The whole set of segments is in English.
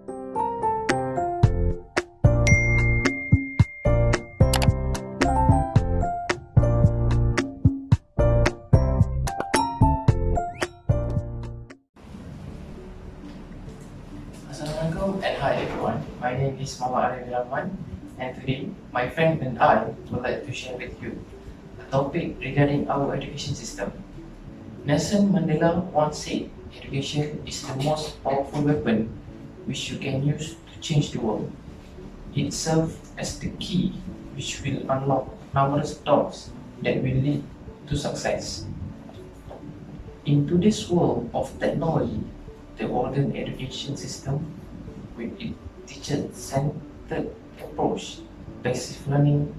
Assalamualaikum and hi everyone. My name is Muhammad Arif Rahman, and today my friend and I would like to share with you a topic regarding our education system. Nelson Mandela once said, education is the most powerful weapon which you can use to change the world. It serves as the key which will unlock numerous doors that will lead to success. In today's world of technology, the modern education system, with its teacher-centered approach, passive learning,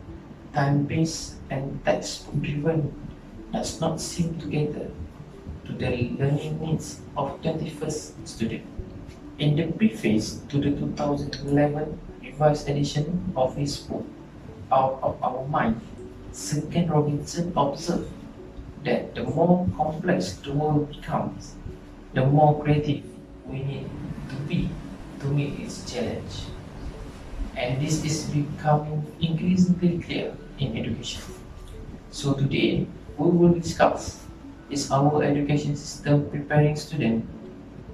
time-based and textbook-driven, does not seem to cater to the learning needs of 21st student. In the preface to the 2011 revised edition of his book, Out of Our Mind, Sir Ken Robinson observed that the more complex the world becomes, the more creative we need to be to meet its challenge. And this is becoming increasingly clear in education. So today, we will discuss, is our education system preparing students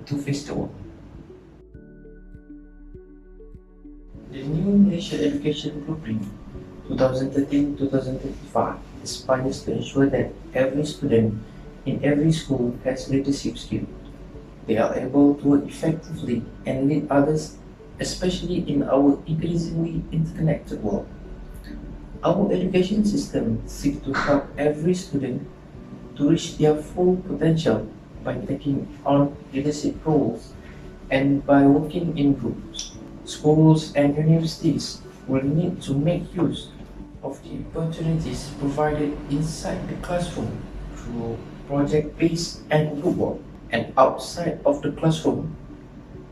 to face the world? The new National Education Blueprint 2013-2035 aspires to ensure that every student in every school has leadership skills. They are able to work effectively and lead others, especially in our increasingly interconnected world. Our education system seeks to help every student to reach their full potential by taking on leadership roles and by working in groups. Schools and universities will need to make use of the opportunities provided inside the classroom through project-based and group work, and outside of the classroom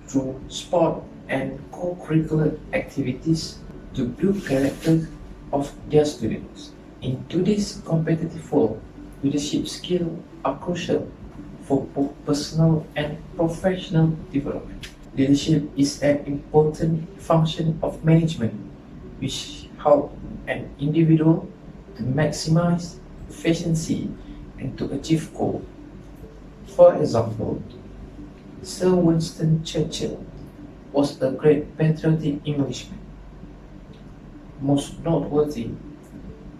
through sport and co-curricular activities to build character of their students. In today's competitive world, leadership skills are crucial for both personal and professional development. Leadership is an important function of management which helps an individual to maximize efficiency and to achieve goals. For example, Sir Winston Churchill was a great patriotic Englishman. Most noteworthy,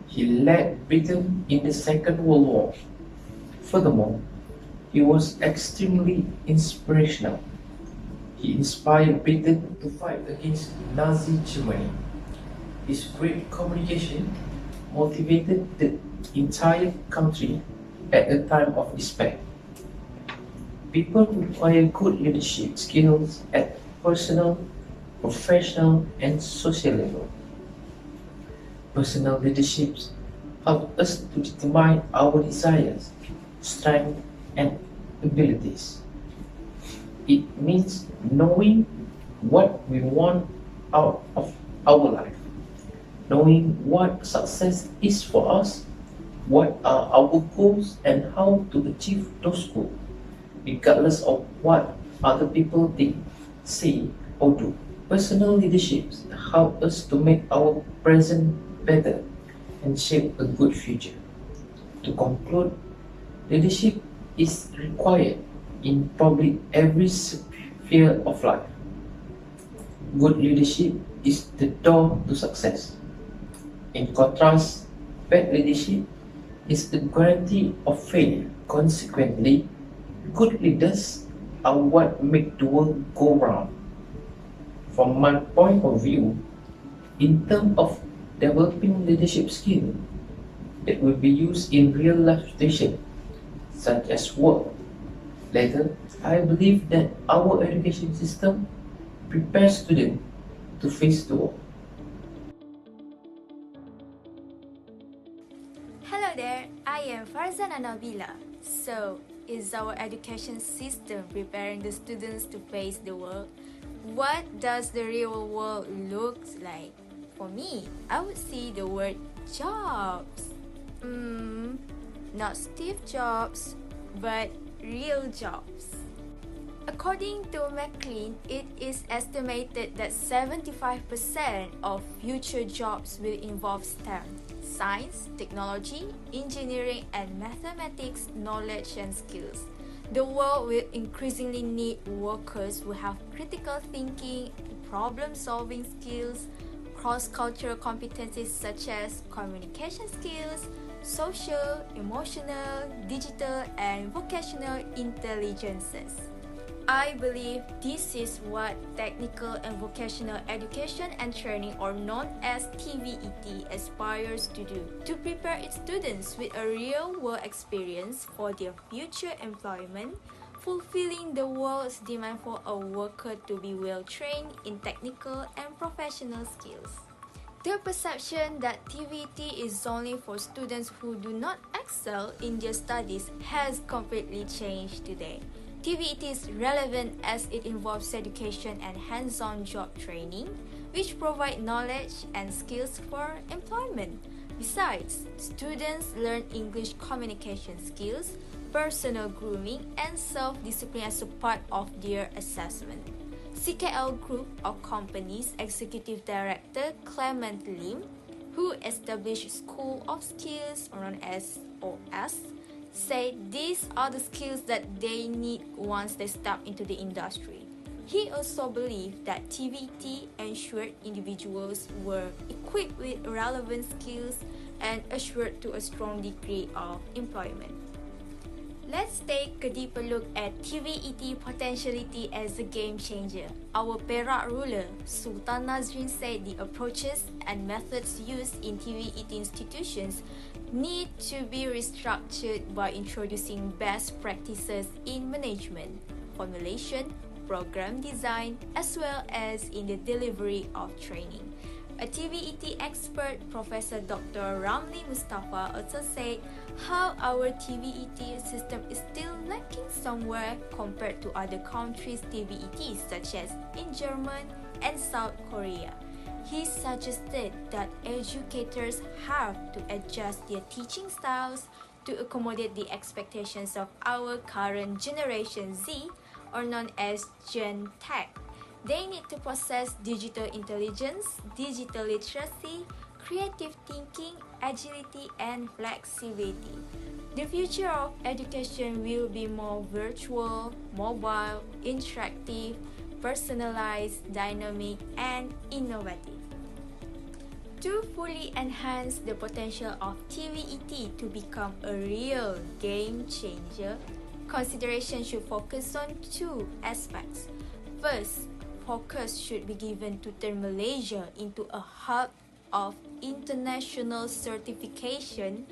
he led Britain in the Second World War. Furthermore, he was extremely inspirational. He inspired Britain to fight against Nazi Germany. His great communication motivated the entire country at a time of despair. People require good leadership skills at personal, professional, and social level. Personal leadership helps us to determine our desires, strengths, and abilities. It means knowing what we want out of our life, knowing what success is for us, what are our goals, and how to achieve those goals, regardless of what other people think, say, or do. Personal leadership helps us to make our present better and shape a good future. To conclude, leadership is required in probably every sphere of life. Good leadership is the door to success. In contrast, bad leadership is the guarantee of failure. Consequently, good leaders are what make the world go round. From my point of view, in terms of developing leadership skills that will be used in real life situations, such as work, later, I believe that our education system prepares students to face the world. Hello there, I am Farzana Nabila. So, is our education system preparing the students to face the world? What does the real world look like? For me, I would see the word jobs. Not Steve Jobs, but real jobs. According to McLean, it is estimated that 75% of future jobs will involve STEM, science, technology, engineering, and mathematics knowledge and skills. The world will increasingly need workers who have critical thinking, problem-solving skills, cross-cultural competencies such as communication skills, social, emotional, digital, and vocational intelligences. I believe this is what Technical and Vocational Education and Training, or known as TVET, aspires to do, to prepare its students with a real-world experience for their future employment, fulfilling the world's demand for a worker to be well-trained in technical and professional skills. The perception that TVET is only for students who do not excel in their studies has completely changed today. TVET is relevant as it involves education and hands-on job training, which provide knowledge and skills for employment. Besides, students learn English communication skills, personal grooming, and self-discipline as a part of their assessment. CKL Group of Companies Executive Director Clement Lim, who established School of Skills, known as OS, said these are the skills that they need once they step into the industry. He also believed that TVET ensured individuals were equipped with relevant skills and assured to a strong degree of employment. Let's take a deeper look at TVET potentiality as a game changer. Our Perak ruler, Sultan Nazrin, said the approaches and methods used in TVET institutions need to be restructured by introducing best practices in management, formulation, program design, as well as in the delivery of training. A TVET expert, Professor Dr. Ramli Mustafa, also said how our TVET system is still lacking somewhere compared to other countries' TVETs, such as in Germany and South Korea. He suggested that educators have to adjust their teaching styles to accommodate the expectations of our current Generation Z, or known as Gen Tech. They need to possess digital intelligence, digital literacy, creative thinking, agility, and flexibility. The future of education will be more virtual, mobile, interactive, personalized, dynamic, and innovative. To fully enhance the potential of TVET to become a real game changer, consideration should focus on two aspects. First, focus should be given to turn Malaysia into a hub of international certification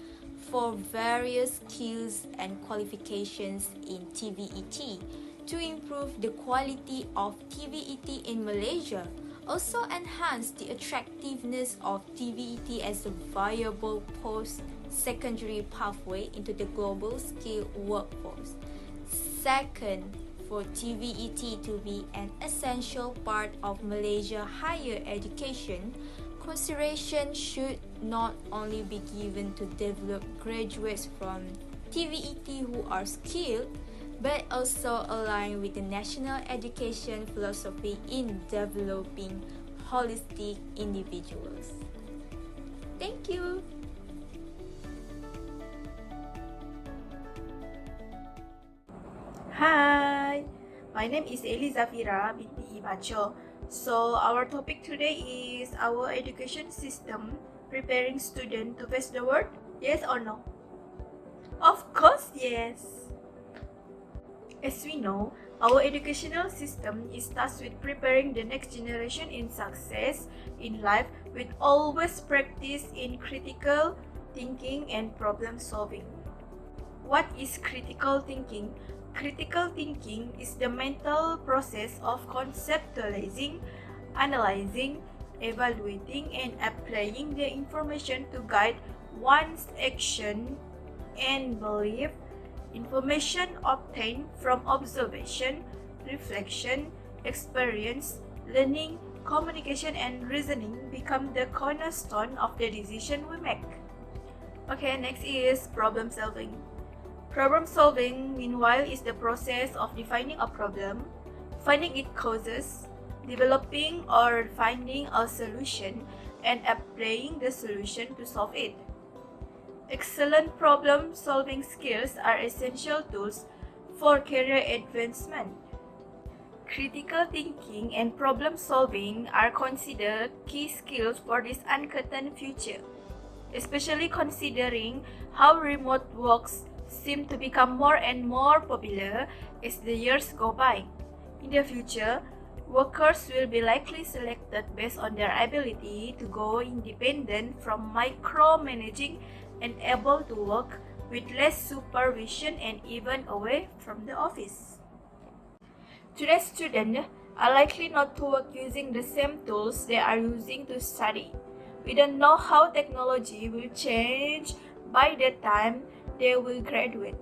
for various skills and qualifications in TVET to improve the quality of TVET in Malaysia. Also enhance the attractiveness of TVET as a viable post-secondary pathway into the global skilled workforce. Second, for TVET to be an essential part of Malaysia higher education, consideration should not only be given to develop graduates from TVET who are skilled, but also align with the national education philosophy in developing holistic individuals. Thank you. Hi, my name is Eli Zafira binti Bacho. So our topic today is our education system preparing students to face the world. Yes or no? Of course, yes. As we know, our educational system is tasked with preparing the next generation in success in life with always practice in critical thinking and problem solving. What is critical thinking? Critical thinking is the mental process of conceptualizing, analyzing, evaluating, and applying the information to guide one's action and belief. Information obtained from observation, reflection, experience, learning, communication, and reasoning become the cornerstone of the decision we make. Okay, next is problem solving. Problem solving, meanwhile, is the process of defining a problem, finding its causes, developing or finding a solution, and applying the solution to solve it. Excellent problem solving skills are essential tools for career advancement. Critical thinking and problem solving are considered key skills for this uncertain future, especially considering how remote works seem to become more and more popular as the years go by. In the future, workers will be likely selected based on their ability to go independent from micromanaging and able to work with less supervision and even away from the office. Today's students are likely not to work using the same tools they are using to study. We don't know how technology will change by the time they will graduate,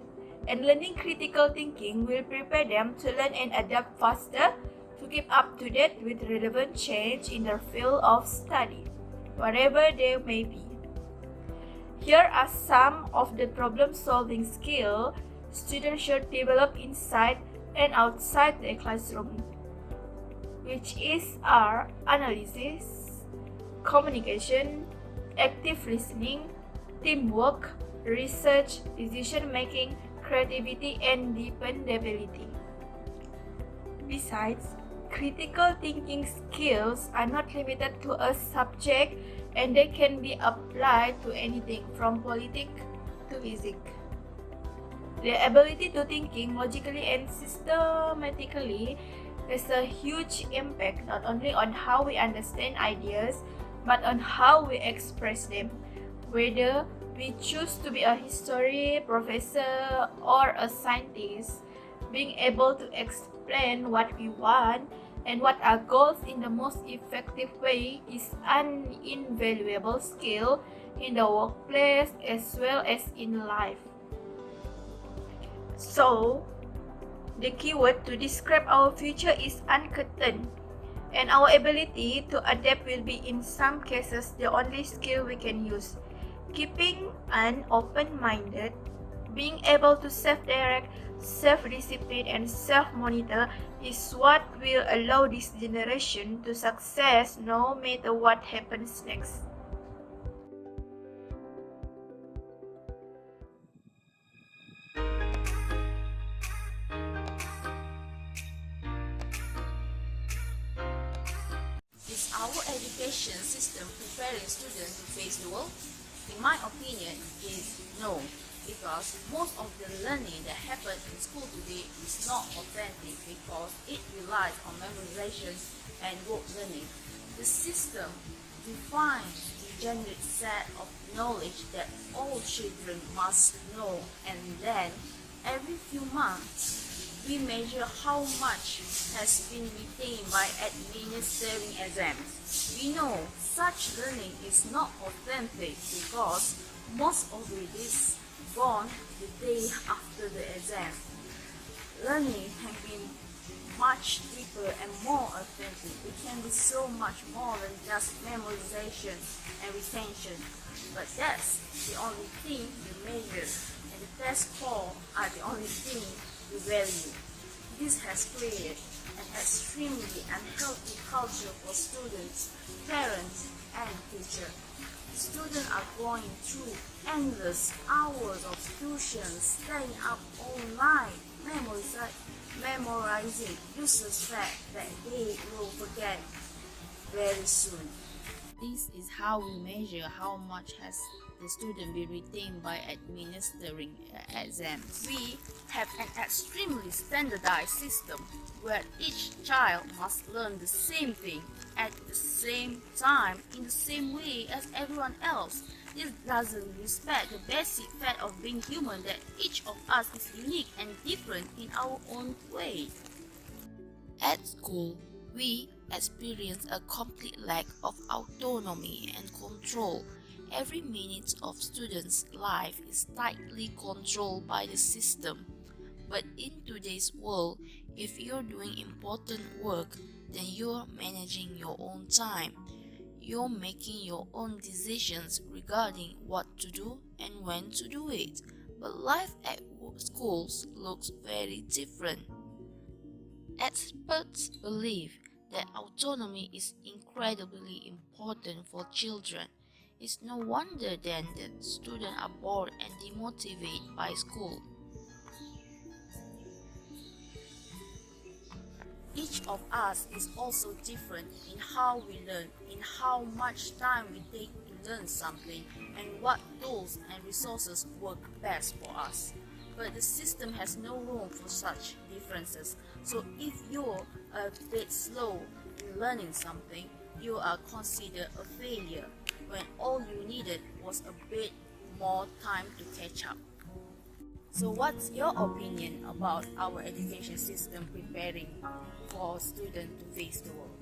and learning critical thinking will prepare them to learn and adapt faster to keep up to date with relevant change in their field of study, whatever they may be. Here are some of the problem-solving skills students should develop inside and outside the classroom, which is our analysis, communication, active listening, teamwork, research, decision-making, creativity, and dependability. Besides, critical thinking skills are not limited to a subject, and they can be applied to anything from politics to physics. The ability to thinking logically and systematically has a huge impact not only on how we understand ideas but on how we express them. Whether we choose to be a history professor or a scientist, being able to explain what we want and what our goals in the most effective way is an invaluable skill in the workplace as well as in life. So, the keyword to describe our future is uncertain, and our ability to adapt will be in some cases the only skill we can use. Keeping an open-minded, being able to self-direct, self-discipline, and self-monitor is what will allow this generation to success no matter what happens next. Is our education system preparing students to face the world? In my opinion, is no, because most of the learning that happens in school today is not authentic because it relies on memorization and rote learning. The system defines the generic set of knowledge that all children must know, and then every few months we measure how much has been retained by administering exams. We know such learning is not authentic because most of it is gone the day after the exam. Learning can be much deeper and more authentic. It can be so much more than just memorization and retention. But that's the only thing we measure, and the test scores are the only thing we value. This has created an extremely unhealthy culture for students, parents, and teachers. Students are going through endless hours of tuition, staying up all night, memorizing useless facts that they will forget very soon. This is how we measure how much has the student been retained by administering exams. We have an extremely standardized system where each child must learn the same thing at the same time in the same way as everyone else. This doesn't respect the basic fact of being human, that each of us is unique and different in our own way. At school, we experience a complete lack of autonomy and control. Every minute of students' life is tightly controlled by the system. But in today's world, if you're doing important work, then you're managing your own time. You're making your own decisions regarding what to do and when to do it. But life at schools looks very different. Experts believe that autonomy is incredibly important for children. It's no wonder then that students are bored and demotivated by school. Each of us is also different in how we learn, in how much time we take to learn something, and what tools and resources work best for us. But the system has no room for such differences. So if you're a bit slow in learning something, you are considered a failure when all you needed was a bit more time to catch up. So what's your opinion about our education system preparing for students to face the world?